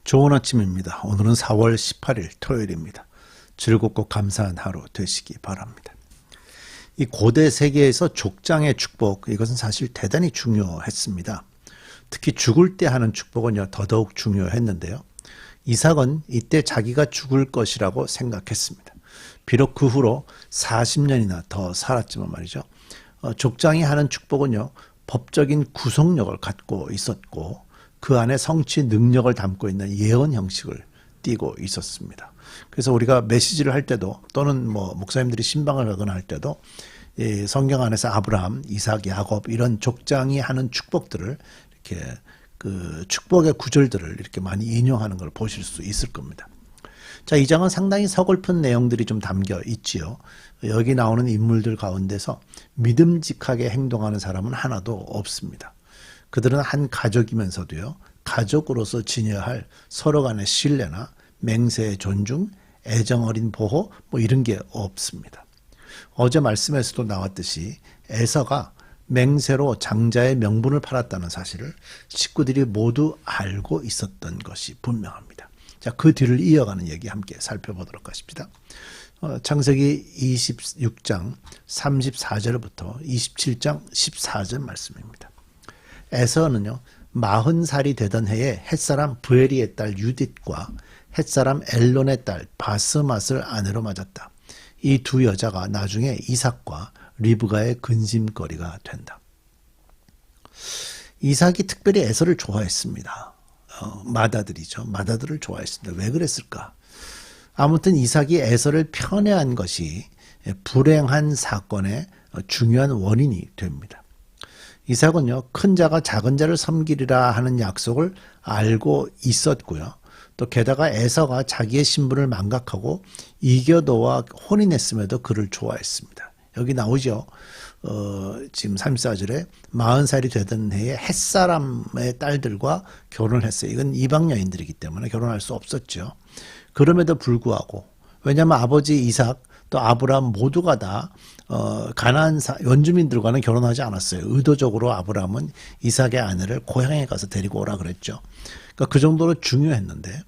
좋은 아침입니다. 오늘은 4월 18일 토요일입니다. 즐겁고 감사한 하루 되시기 바랍니다. 이 고대 세계에서 족장의 축복, 이것은 사실 대단히 중요했습니다. 특히 죽을 때 하는 축복은요, 더더욱 중요했는데요. 이삭은 이때 자기가 죽을 것이라고 생각했습니다. 비록 그 후로 40년이나 더 살았지만 말이죠. 족장이 하는 축복은요, 법적인 구속력을 갖고 있었고 그 안에 성취 능력을 담고 있는 예언 형식을 띠고 있었습니다. 그래서 우리가 메시지를 할 때도 또는 목사님들이 신방을 하거나 할 때도 성경 안에서 아브라함, 이삭, 야곱 이런 족장이 하는 축복들을 이렇게 그 축복의 구절들을 이렇게 많이 인용하는 걸 보실 수 있을 겁니다. 자, 이 장은 상당히 서글픈 내용들이 좀 담겨 있지요. 여기 나오는 인물들 가운데서 믿음직하게 행동하는 사람은 하나도 없습니다. 그들은 한 가족이면서도요, 가족으로서 지녀야 할 서로 간의 신뢰나 맹세의 존중, 애정 어린 보호 이런 게 없습니다. 어제 말씀에서도 나왔듯이 에서가 맹세로 장자의 명분을 팔았다는 사실을 식구들이 모두 알고 있었던 것이 분명합니다. 자, 그 뒤를 이어가는 얘기 함께 살펴보도록 하십니다. 창세기 26장 34절부터 27장 14절 말씀입니다. 에서는요, 40살이 되던 해에 햇사람 브에리의 딸 유딧과 햇사람 엘론의 딸 바스맛을 아내로 맞았다. 이 두 여자가 나중에 이삭과 리브가의 근심거리가 된다. 이삭이 특별히 에서를 좋아했습니다. 맏아들이죠. 맏아들을 좋아했습니다. 왜 그랬을까? 아무튼 이삭이 에서를 편애한 것이 불행한 사건의 중요한 원인이 됩니다. 이삭은요, 큰 자가 작은 자를 섬기리라 하는 약속을 알고 있었고요. 또 게다가 에서가 자기의 신분을 망각하고 이겨도와 혼인했음에도 그를 좋아했습니다. 여기 나오죠. 지금 34절에 40살이 되던 해에 햇사람의 딸들과 결혼을 했어요. 이건 이방 여인들이기 때문에 결혼할 수 없었죠. 그럼에도 불구하고, 왜냐하면 아버지 이삭 또 아브라함 모두가 다 가나안 원주민들과는 결혼하지 않았어요. 의도적으로 아브라함은 이삭의 아내를 고향에 가서 데리고 오라 그랬죠. 그러니까 그 정도로 중요했는데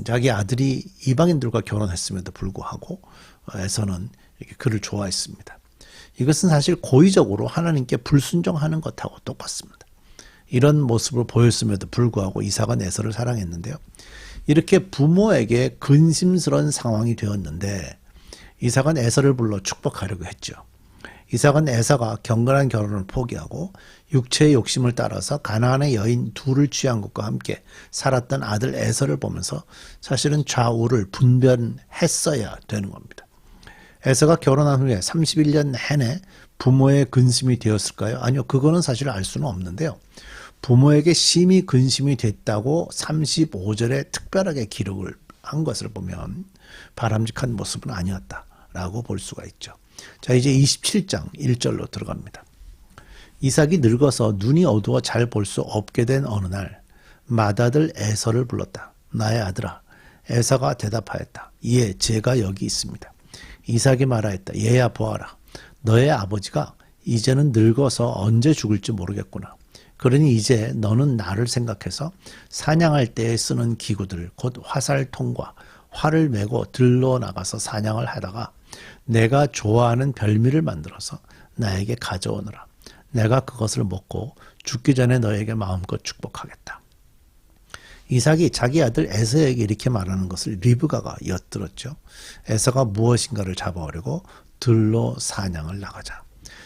자기 아들이 이방인들과 결혼했음에도 불구하고 에서는 이렇게 그를 좋아했습니다. 이것은 사실 고의적으로 하나님께 불순종하는 것하고 똑같습니다. 이런 모습을 보였음에도 불구하고 이삭은 에서를 사랑했는데요. 이렇게 부모에게 근심스러운 상황이 되었는데 이삭은 에서를 불러 축복하려고 했죠. 이삭은 에서가 경건한 결혼을 포기하고 육체의 욕심을 따라서 가나안의 여인 둘을 취한 것과 함께 살았던 아들 에서를 보면서 사실은 좌우를 분별했어야 되는 겁니다. 에서가 결혼한 후에 31년 내내 부모의 근심이 되었을까요? 아니요, 그거는 사실 알 수는 없는데요. 부모에게 심히 근심이 됐다고 35절에 특별하게 기록을 한 것을 보면 바람직한 모습은 아니었다라고 볼 수가 있죠. 자, 이제 27장 1절로 들어갑니다. 이삭이 늙어서 눈이 어두워 잘 볼 수 없게 된 어느 날 맏아들 에서를 불렀다. 나의 아들아. 에서가 대답하였다. 예, 제가 여기 있습니다. 이삭이 말하였다. 얘야 보아라. 너의 아버지가 이제는 늙어서 언제 죽을지 모르겠구나. 그러니 이제 너는 나를 생각해서 사냥할 때에 쓰는 기구들, 곧 화살통과 활을 메고 들러 나가서 사냥을 하다가 내가 좋아하는 별미를 만들어서 나에게 가져오너라. 내가 그것을 먹고 죽기 전에 너에게 마음껏 축복하겠다. 이삭이 자기 아들 에서에게 이렇게 말하는 것을 리브가가 엿들었죠. 에서가 무엇인가를 잡아오려고 들러 사냥을 나가자.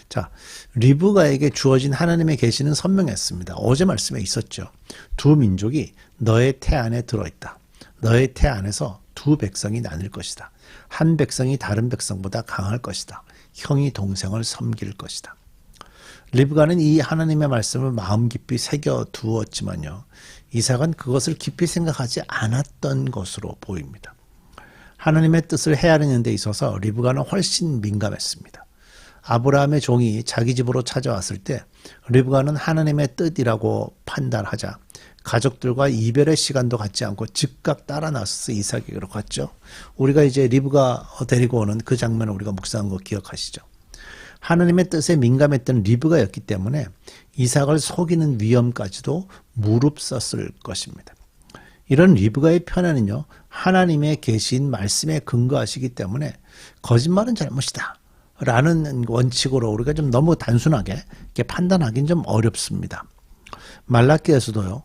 자, 리브가에게 주어진 하나님의 계시는 선명했습니다. 어제 말씀에 있었죠. 두 민족이 너의 태 안에 들어있다. 너의 태 안에서 두 백성이 나뉠 것이다. 한 백성이 다른 백성보다 강할 것이다. 형이 동생을 섬길 것이다. 리브가는 이 하나님의 말씀을 마음 깊이 새겨 두었지만요. 이삭은 그것을 깊이 생각하지 않았던 것으로 보입니다. 하나님의 뜻을 헤아리는 데 있어서 리브가는 훨씬 민감했습니다. 아브라함의 종이 자기 집으로 찾아왔을 때 리브가는 하나님의 뜻이라고 판단하자 가족들과 이별의 시간도 갖지 않고 즉각 따라 나서서 이삭에게로 갔죠. 우리가 이제 리브가 데리고 오는 그 장면을 우리가 묵상한 거 기억하시죠? 하나님의 뜻에 민감했던 리브가였기 때문에 이삭을 속이는 위험까지도 무릅썼을 것입니다. 이런 리브가의 편애는요, 하나님의 계신 말씀에 근거하시기 때문에 거짓말은 잘못이다 라는 원칙으로 우리가 좀 너무 단순하게 이렇게 판단하기는 좀 어렵습니다. 말라기에서도요,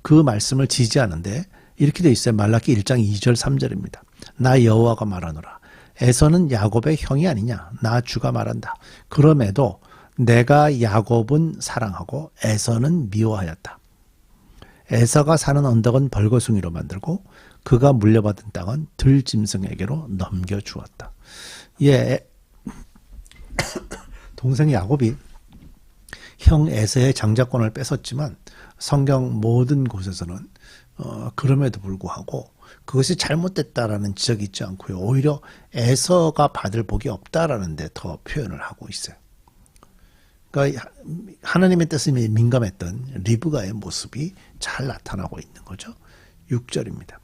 그 말씀을 지지하는데 이렇게 돼 있어요. 말라기 1장 2절 3절입니다. 나 여호와가 말하노라. 에서는 야곱의 형이 아니냐. 나 주가 말한다. 그럼에도 내가 야곱은 사랑하고 에서는 미워하였다. 에서가 사는 언덕은 벌거숭이로 만들고 그가 물려받은 땅은 들짐승에게로 넘겨주었다. 예, 동생 야곱이 형 에서의 장자권을 뺏었지만 성경 모든 곳에서는 그럼에도 불구하고 그것이 잘못됐다라는 지적이 있지 않고요. 오히려 에서가 받을 복이 없다라는 데 더 표현을 하고 있어요. 그러니까 하나님의 뜻에 민감했던 리브가의 모습이 잘 나타나고 있는 거죠. 6절입니다.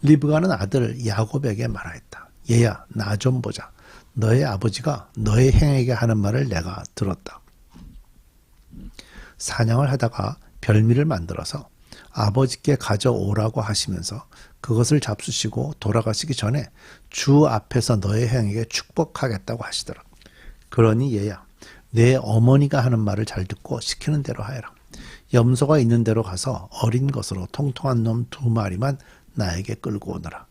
리브가는 아들 야곱에게 말하였다. 얘야, 나 좀 보자. 너의 아버지가 너의 형에게 하는 말을 내가 들었다. 사냥을 하다가 별미를 만들어서 아버지께 가져오라고 하시면서 그것을 잡수시고 돌아가시기 전에 주 앞에서 너의 형에게 축복하겠다고 하시더라. 그러니 얘야, 내 어머니가 하는 말을 잘 듣고 시키는 대로 하여라. 염소가 있는 데로 가서 어린 것으로 통통한 놈 2마리만 나에게 끌고 오너라.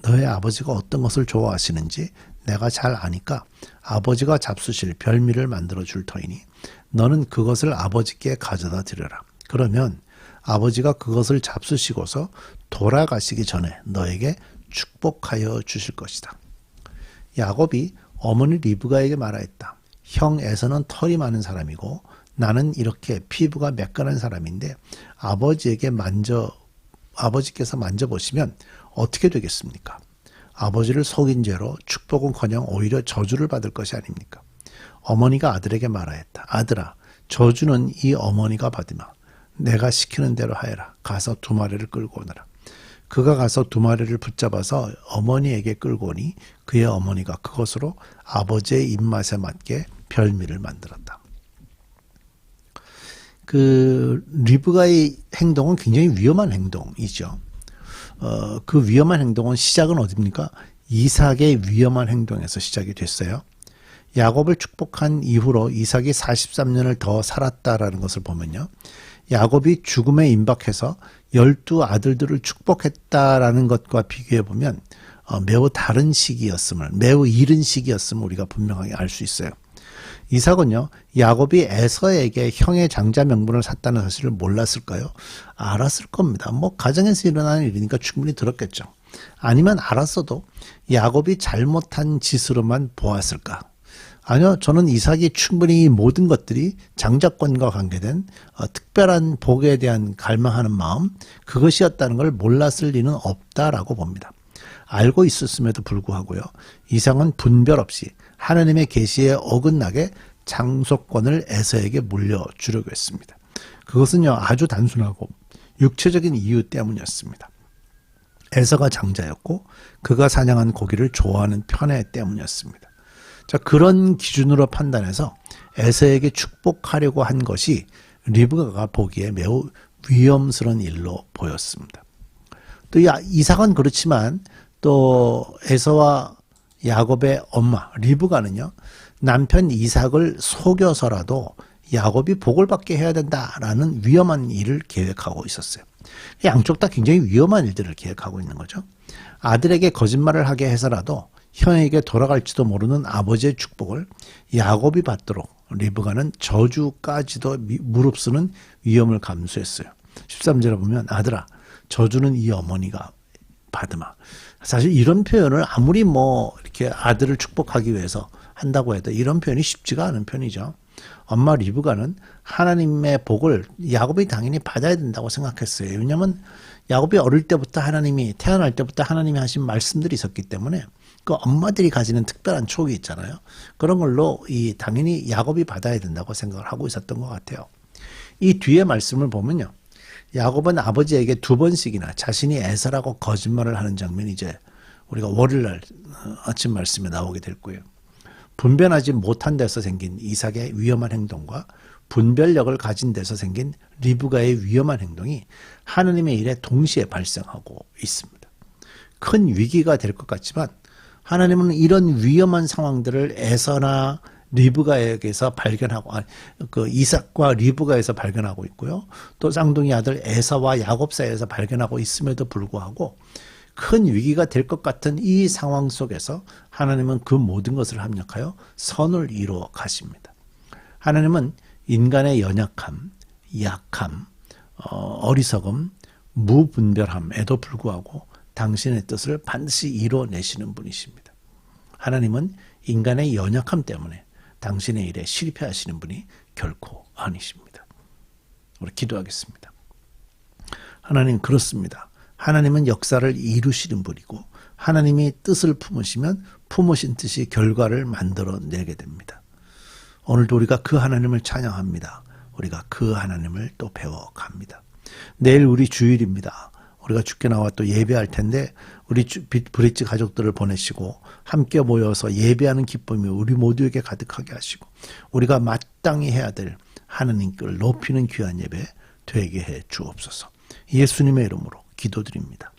너의 아버지가 어떤 것을 좋아하시는지 내가 잘 아니까 아버지가 잡수실 별미를 만들어 줄 터이니 너는 그것을 아버지께 가져다 드려라. 그러면 아버지가 그것을 잡수시고서 돌아가시기 전에 너에게 축복하여 주실 것이다. 야곱이 어머니 리브가에게 말하였다. 형 에서는 털이 많은 사람이고 나는 이렇게 피부가 매끈한 사람인데 아버지께서 만져보시면 어떻게 되겠습니까? 아버지를 속인 죄로 축복은커녕 오히려 저주를 받을 것이 아닙니까? 어머니가 아들에게 말하였다. 아들아, 저주는 이 어머니가 받으마. 내가 시키는 대로 하여라. 가서 2마리를 끌고 오너라. 그가 가서 2마리를 붙잡아서 어머니에게 끌고 오니 그의 어머니가 그것으로 아버지의 입맛에 맞게 별미를 만들었다. 리브가의 행동은 굉장히 위험한 행동이죠. 그 위험한 행동은 시작은 어디입니까? 이삭의 위험한 행동에서 시작이 됐어요. 야곱을 축복한 이후로 이삭이 43년을 더 살았다라는 것을 보면요. 야곱이 죽음에 임박해서 12아들들을 축복했다라는 것과 비교해 보면 매우 다른 시기였음을, 매우 이른 시기였음을 우리가 분명하게 알 수 있어요. 이삭은요, 야곱이 에서에게 형의 장자 명분을 샀다는 사실을 몰랐을까요? 알았을 겁니다. 가정에서 일어나는 일이니까 충분히 들었겠죠. 아니면 알았어도 야곱이 잘못한 짓으로만 보았을까? 아니요, 저는 이삭이 충분히 이 모든 것들이 장자권과 관계된 특별한 복에 대한 갈망하는 마음, 그것이었다는 걸 몰랐을 리는 없다라고 봅니다. 알고 있었음에도 불구하고요, 이삭은 분별 없이 하나님의 계시에 어긋나게 장소권을 에서에게 물려주려고 했습니다. 그것은요, 아주 단순하고 육체적인 이유 때문이었습니다. 에서가 장자였고 그가 사냥한 고기를 좋아하는 편애 때문이었습니다. 자, 그런 기준으로 판단해서 에서에게 축복하려고 한 것이 리브가가 보기에 매우 위험스러운 일로 보였습니다. 또 이삭은 그렇지만 또 에서와 야곱의 엄마 리브가는요, 남편 이삭을 속여서라도 야곱이 복을 받게 해야 된다라는 위험한 일을 계획하고 있었어요. 양쪽 다 굉장히 위험한 일들을 계획하고 있는 거죠. 아들에게 거짓말을 하게 해서라도 형에게 돌아갈지도 모르는 아버지의 축복을 야곱이 받도록 리브가는 저주까지도 무릅쓰는 위험을 감수했어요. 13절에 보면 아들아, 저주는 이 어머니가 받으마. 사실 이런 표현을 아무리 이렇게 아들을 축복하기 위해서 한다고 해도 이런 표현이 쉽지가 않은 편이죠. 엄마 리브가는 하나님의 복을 야곱이 당연히 받아야 된다고 생각했어요. 왜냐하면 야곱이 어릴 때부터 태어날 때부터 하나님이 하신 말씀들이 있었기 때문에 그 엄마들이 가지는 특별한 촉이 있잖아요. 그런 걸로 당연히 야곱이 받아야 된다고 생각을 하고 있었던 것 같아요. 이 뒤에 말씀을 보면요, 야곱은 아버지에게 2번씩이나 자신이 에서라고 거짓말을 하는 장면이 이제 우리가 월요일날 아침 말씀에 나오게 될 거예요. 분변하지 못한 데서 생긴 이삭의 위험한 행동과 분별력을 가진 데서 생긴 리브가의 위험한 행동이 하나님의 일에 동시에 발생하고 있습니다. 큰 위기가 될 것 같지만 하나님은 이런 위험한 상황들을 에서나 리브가에게서 발견하고, 이삭과 리브가에서 발견하고 있고요. 또 쌍둥이 아들 에사와 야곱 사이에서 발견하고 있음에도 불구하고 큰 위기가 될 것 같은 이 상황 속에서 하나님은 그 모든 것을 합력하여 선을 이루어 가십니다. 하나님은 인간의 연약함, 약함, 어리석음, 무분별함에도 불구하고 당신의 뜻을 반드시 이뤄내시는 분이십니다. 하나님은 인간의 연약함 때문에 당신의 일에 실패하시는 분이 결코 아니십니다. 우리 기도하겠습니다. 하나님, 그렇습니다. 하나님은 역사를 이루시는 분이고 하나님이 뜻을 품으시면 품으신 뜻이 결과를 만들어내게 됩니다. 오늘도 우리가 그 하나님을 찬양합니다. 우리가 그 하나님을 또 배워갑니다. 내일 우리 주일입니다. 우리가 주께 나와 또 예배할 텐데 우리 브릿지 가족들을 보내시고 함께 모여서 예배하는 기쁨이 우리 모두에게 가득하게 하시고 우리가 마땅히 해야 될 하나님께 높이는 귀한 예배 되게 해 주옵소서. 예수님의 이름으로 기도드립니다.